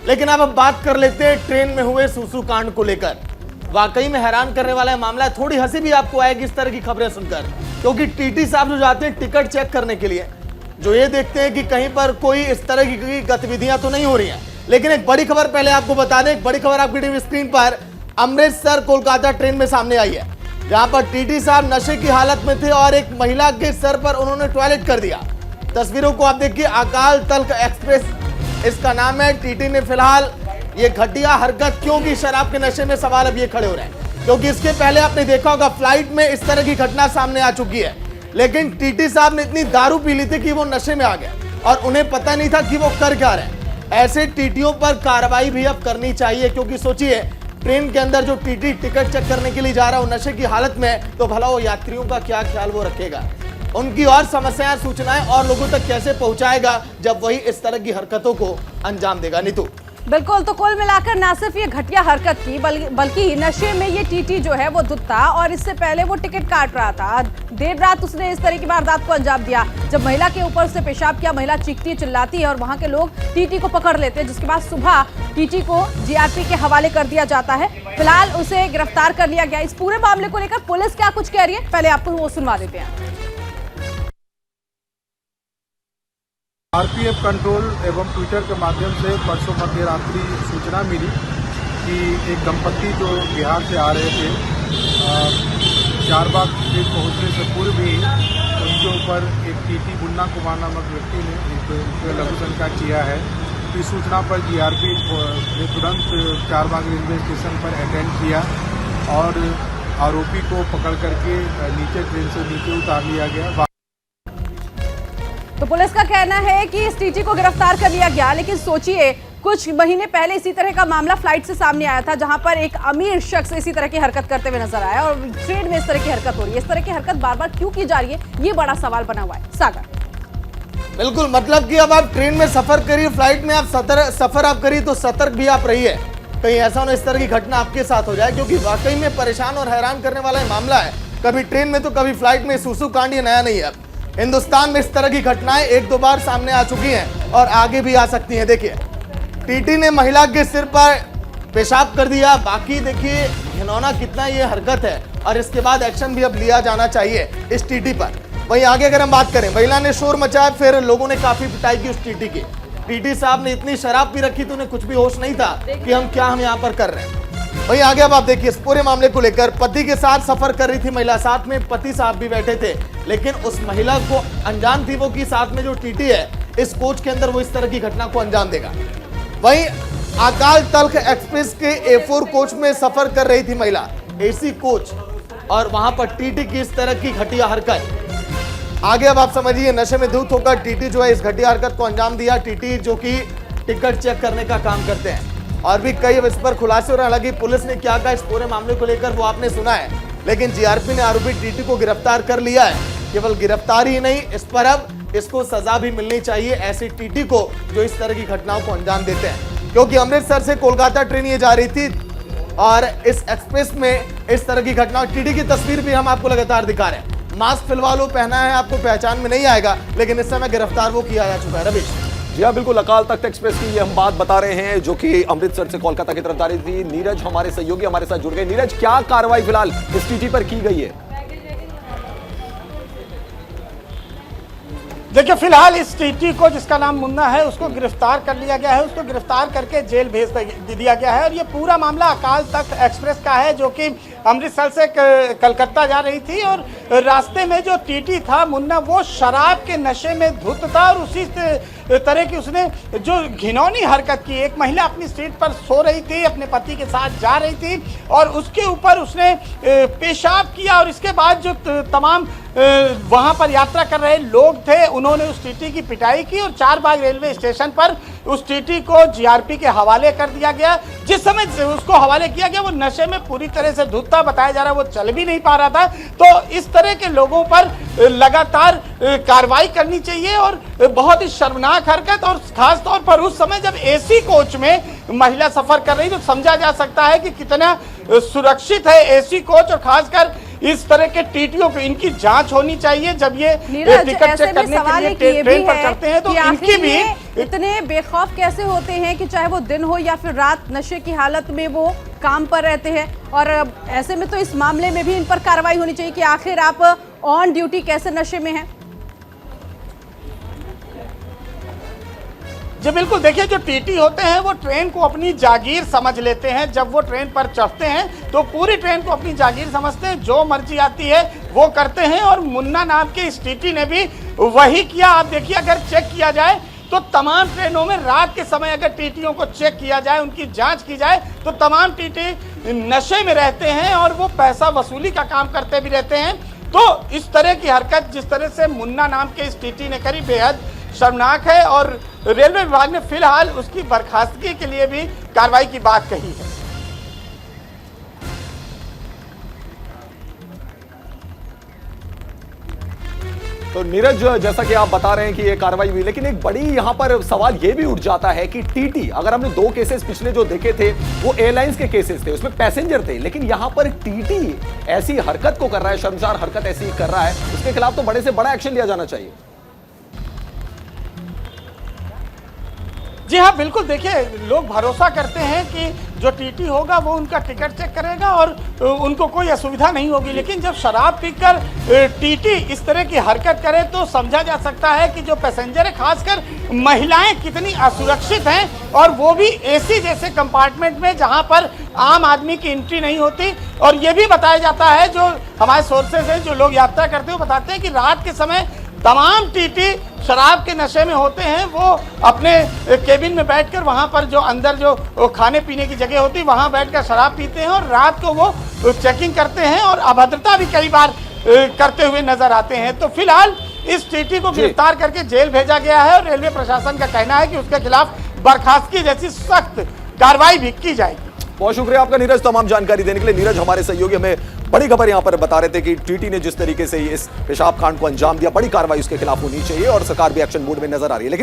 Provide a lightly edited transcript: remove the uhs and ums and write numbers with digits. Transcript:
लेकिन अब हम बात कर लेते हैं ट्रेन में हुए सूसू कांड को लेकर। वाकई में हैरान करने वाला मामला है। थोड़ी हंसी भी आपको आएगी इस तरह की खबरें सुनकर, क्योंकि टीटी साहब जो जाते हैं टिकट चेक करने के लिए, जो ये देखते हैं कि कहीं पर कोई इस तरह की गतिविधियां तो नहीं हो रही हैं। लेकिन एक बड़ी खबर पहले आपको बता दें, एक बड़ी खबर आपकी टीवी स्क्रीन पर अमृतसर कोलकाता ट्रेन में सामने आई है, जहां पर टीटी साहब नशे की हालत में थे और एक महिला के सर पर उन्होंने टॉयलेट कर दिया। तस्वीरों को आप देखिए, अकाल तल्क एक्सप्रेस इसका नाम है। टीटी ने फिलहाल ये घटिया हरकत, क्योंकि शराब के नशे में सवाल अब ये खड़े हो रहे हैं, क्योंकि इसके पहले आपने देखा होगा फ्लाइट में इस तरह की घटना सामने आ चुकी है। लेकिन टीटी साहब ने इतनी दारू पी ली थी कि वो नशे में आ गए और उन्हें पता नहीं था कि वो कर क्या रहे हैं। ऐसे टीटीओं पर कार्रवाई भी अब करनी चाहिए, क्योंकि सोचिए ट्रेन के अंदर जो टीटी टिकट चेक करने के लिए जा रहा हो नशे की हालत में, तो भला वो यात्रियों का क्या ख्याल वो रखेगा, उनकी और समस्याएं सूचनाएं और लोगों तक कैसे पहुंचाएगा जब वही इस तरह की हरकतों को अंजाम देगा। नीतू, बिल्कुल, तो कुल मिलाकर ना सिर्फ ये घटिया हरकत की बल्कि नशे में ये टीटी जो है वो धुत था और इससे पहले वो टिकट काट रहा था। देर रात उसने इस तरह की वारदात को अंजाम दिया। जब महिला के ऊपर उसने पेशाब किया, महिला चीखती चिल्लाती है और वहां के लोग टीटी को पकड़ लेते हैं, जिसके बाद सुबह टीटी को जीआरपी के हवाले कर दिया जाता है। फिलहाल उसे गिरफ्तार कर लिया गया। इस पूरे मामले को लेकर पुलिस क्या कुछ कह रही है, पहले आपको वो सुनवा देते हैं। आरपीएफ कंट्रोल एवं ट्विटर के माध्यम से परसों मध्य रात्रि सूचना मिली कि एक दंपति जो बिहार से आ रहे थे, चारबाग स्टेज पहुंचने से पूर्व ही उनके ऊपर एक टीटी मुन्ना कुमार नामक व्यक्ति ने एक लघु संस्कार किया है। इस सूचना पर जीआरपी ने तुरंत चारबाग रेलवे स्टेशन पर अटेंड किया और आरोपी को पकड़ करके नीचे ट्रेन से नीचे उतार लिया गया। तो पुलिस का कहना है कि इस टीटी को गिरफ्तार कर लिया गया। लेकिन सोचिए, कुछ महीने पहले इसी तरह का मामला फ्लाइट से सामने आया था, जहां पर एक अमीर शख्स इसी तरह की हरकत करते हुए नजर आया और ट्रेन में इस तरह की हरकत हो रही है। इस तरह की हरकत बार बार क्यों की जा रही है, ये बड़ा सवाल बना हुआ है। सागर, बिल्कुल, मतलब कि अब आप ट्रेन में सफर करिए, फ्लाइट में आप सफर आप करिए तो सतर्क भी आप रहिए, कहीं ऐसा ना इस तरह की घटना आपके साथ हो जाए, क्योंकि वाकई में परेशान और हैरान करने वाला मामला है। कभी ट्रेन में तो कभी फ्लाइट में सूसू कांड, ये नया नहीं है। हिंदुस्तान में इस तरह की घटनाएं एक दो बार सामने आ चुकी हैं और आगे भी आ सकती हैं। देखिए, टीटी ने महिला के सिर पर पेशाब कर दिया। बाकी देखिए घिनौना कितना ये हरकत है और इसके बाद एक्शन भी अब लिया जाना चाहिए इस टीटी पर। वहीं आगे अगर हम बात करें, महिला ने शोर मचाया, फिर लोगों ने काफी पिटाई की उस टीटी की। टीटी साहब ने इतनी शराब पी रखी तो उन्हें कुछ भी होश नहीं था कि हम यहाँ पर कर रहे हैं। वहीं आगे अब आप देखिए, इस पूरे मामले को लेकर पति के साथ सफर कर रही थी महिला, साथ में पति साहब भी बैठे थे, लेकिन उस महिला को अनजान थी वो कि साथ में जो टीटी है इस कोच के अंदर वो इस तरह की घटना को अंजाम देगा। वहीं अकाल तल्क एक्सप्रेस के A4 कोच में सफर कर रही थी महिला, AC कोच, और वहां पर टीटी की इस तरह की घटिया हरकत। आगे अब आप समझिए, नशे में धुत होकर टीटी जो है इस घटिया हरकत को अंजाम दिया। टीटी जो कि टिकट चेक करने का काम करते हैं और भी कई इस पर खुलासे हो रहे हैं। हालांकि पुलिस ने क्या कहा इस पूरे मामले को लेकर वो आपने सुना है, लेकिन जीआरपी ने आरोपी टीटी को गिरफ्तार कर लिया है। केवल गिरफ्तार ही नहीं, इस पर अब इसको सजा भी मिलनी चाहिए, ऐसी टीटी को जो इस तरह की घटनाओं को अंजाम देते हैं। क्योंकि अमृतसर से कोलकाता ट्रेन ये जा रही थी और इस एक्सप्रेस में इस तरह की घटना, टीटी की तस्वीर भी हम आपको लगातार दिखा रहे हैं। मास्क फिलहाल वो पहना है, आपको पहचान में नहीं आएगा, लेकिन इस समय गिरफ्तार वो किया जा चुका है। रवीश जी हाँ, बिल्कुल, अकाल तख्त एक्सप्रेस की ये हम बात बता रहे हैं, जो कि अमृतसर से कोलकाता की तरफ जा रही थी। नीरज हमारे सहयोगी हमारे साथ जुड़ गए। नीरज, क्या कार्रवाई फिलहाल इस टीटी पर की गई है? देखिए, फिलहाल इस टीटी को, जिसका नाम मुन्ना है, उसको गिरफ्तार कर लिया गया है। उसको गिरफ्तार करके जेल भेज दिया गया है और ये पूरा मामला अकाल तख्त एक्सप्रेस का है, जो कि अमृतसर से कलकत्ता जा रही थी और रास्ते में जो टीटी था मुन्ना, वो शराब के नशे में धुत था और उसी तरह की उसने जो घिनौनी हरकत की। एक महिला अपनी सीट पर सो रही थी, अपने पति के साथ जा रही थी और उसके ऊपर उसने पेशाब किया और इसके बाद जो तमाम वहां पर यात्रा कर रहे लोग थे, उन्होंने उस टीटी की पिटाई की और चारबाग रेलवे स्टेशन पर उस टीटी को जीआरपी के हवाले कर दिया गया। जिस समय उसको हवाले किया गया वो नशे में पूरी तरह से धुत था, बताया जा रहा है वो चल भी नहीं पा रहा था। तो इस तरह के लोगों पर लगातार कार्रवाई करनी चाहिए और बहुत ही शर्मनाक हरकत, और खास तौर पर उस समय जब AC कोच में महिला सफर कर रही तो समझा जा सकता है कि कितना सुरक्षित है AC कोच, और खासकर इस तरह के टीटीओ पे इनकी जांच होनी चाहिए। जब ये टिकट चेक करने के लिए ट्रेन पर चढ़ते हैं तो इनकी भी इतने बेखौफ कैसे होते हैं कि चाहे वो दिन हो या फिर रात, नशे की हालत में वो काम पर रहते हैं? और ऐसे में तो इस मामले में भी इन पर कार्रवाई होनी चाहिए कि आखिर आप ऑन ड्यूटी कैसे नशे में हैं? जी बिल्कुल, देखिए जो टीटी होते हैं वो ट्रेन को अपनी जागीर समझ लेते हैं। जब वो ट्रेन पर चढ़ते हैं तो पूरी ट्रेन को अपनी जागीर समझते हैं, जो मर्जी आती है वो करते हैं। और मुन्ना नाम के इस टीटी ने भी वही किया। आप देखिए, अगर चेक किया जाए तो तमाम ट्रेनों में रात के समय अगर टीटियों को चेक किया जाए, उनकी जांच की जाए, तो तमाम टीटी नशे में रहते हैं और वो पैसा वसूली का काम करते भी रहते हैं। तो इस तरह की हरकत जिस तरह से मुन्ना नाम के इस टीटी ने करी, बेहद शर्मनाक है। और रेलवे विभाग ने फिलहाल उसकी बर्खास्तगी के लिए भी कार्रवाई की बात कही है। तो नीरज, जैसा कि आप बता रहे हैं कि ये कार्रवाई हुई, लेकिन एक बड़ी यहां पर सवाल ये भी उठ जाता है कि टीटी, अगर हमने 2 केसेस पिछले जो देखे थे वो एयरलाइंस के केसेस थे, उसमें पैसेंजर थे, लेकिन यहां पर टीटी ऐसी हरकत को कर रहा है, शर्मसार हरकत ऐसी कर रहा है, उसके खिलाफ तो बड़े से बड़ा एक्शन लिया जाना चाहिए। जी हाँ बिल्कुल, देखिए लोग भरोसा करते हैं कि जो टीटी होगा वो उनका टिकट चेक करेगा और उनको कोई असुविधा नहीं होगी। लेकिन जब शराब पीकर टीटी इस तरह की हरकत करे तो समझा जा सकता है कि जो पैसेंजर है, खासकर महिलाएं, कितनी असुरक्षित हैं, और वो भी एसी जैसे कंपार्टमेंट में जहां पर आम आदमी की एंट्री नहीं होती। और ये भी बताया जाता है, जो हमारे सोर्सेज हैं, जो लोग यात्रा करते हैं, वो बताते हैं कि रात के समय तमाम टीटी शराब के नशे में होते हैं। वो अपने केबिन में बैठकर वहां पर जो अंदर जो खाने पीने की जगह होती है वहां बैठकर शराब पीते हैं और रात को वो चेकिंग करते हैं और अभद्रता भी कई बार करते हुए नजर आते हैं। तो फिलहाल इस टीटी को गिरफ्तार करके जेल भेजा गया है और रेलवे प्रशासन का कहना है कि उसके खिलाफ बर्खास्तगी जैसी सख्त कार्रवाई भी की जाएगी। बहुत शुक्रिया आपका नीरज, तमाम जानकारी देने के लिए। नीरज हमारे सहयोगी हमें बड़ी खबर यहां पर बता रहे थे कि टीटी ने जिस तरीके से इस पेशाब कांड को अंजाम दिया, बड़ी कार्रवाई उसके खिलाफ होनी चाहिए और सरकार भी एक्शन मोड में नजर आ रही है। लेकिन